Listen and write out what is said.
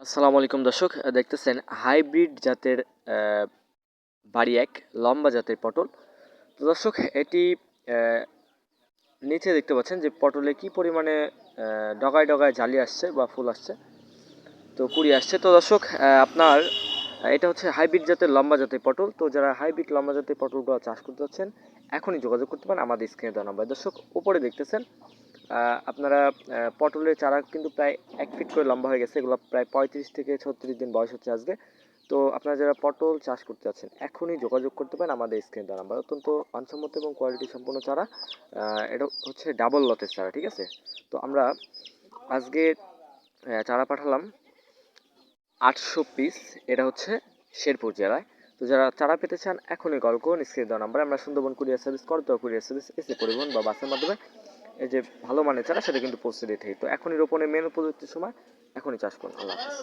আসসালামু আলাইকুম দর্শক, দেখতেছেন হাইব্রিড জাতের বাড়ি এক লম্বা জাতের পটল। তো দর্শক এটি নিচে দেখতে পাচ্ছেন যে পটলে কি পরিমাণে ডগায় ডগায় জালি আসছে বা ফুল আসছে, তো কুড়ি আসছে। তো দর্শক আপনার এটা হচ্ছে হাইব্রিড জাতের লম্বা জাতের পটল। তো যারা হাইব্রিড লম্বা জাতের পটলগুলো চাষ করতে যাচ্ছেন এখনই যোগাযোগ করতে পারেন আমাদের স্ক্রিনে দেওয়া নাম্বার। দর্শক উপরে দেখতেছেন আপনারা পটলের চারা কিন্তু প্রায় 1 ফিট করে লম্বা হয়ে গেছে। এগুলো প্রায় 35 থেকে 36 দিন বয়স হচ্ছে আজকে। তো আপনারা যারা পটল চাষ করতে যাচ্ছেন এখনই যোগাযোগ করতে পারেন আমাদের স্ক্রিনে দেওয়া নাম্বার। অত্যন্ত মানসম্মত এবং কোয়ালিটি সম্পন্ন চারা। এটা হচ্ছে ডাবল লতের চারা, ঠিক আছে? তো আমরা আজকে চারা পাঠালাম 800 পিস। এটা হচ্ছে শেরপুর জেলায়। তো যারা চারা পেতে চান এখনই কল করুন স্ক্রিনে দেওয়া নাম্বারে। আমরা Sundarban courier service, Karatoya courier service, এসে পরিবহন বা বাসের মাধ্যমে এই যে ভালো মানের চারা সেটা কিন্তু পৌঁছে দিয়ে থাকি। তো এখনই রোপণের মেন উপযুক্ত সময়, এখনই চাষ করুন। আল্লাহ হাফেজ।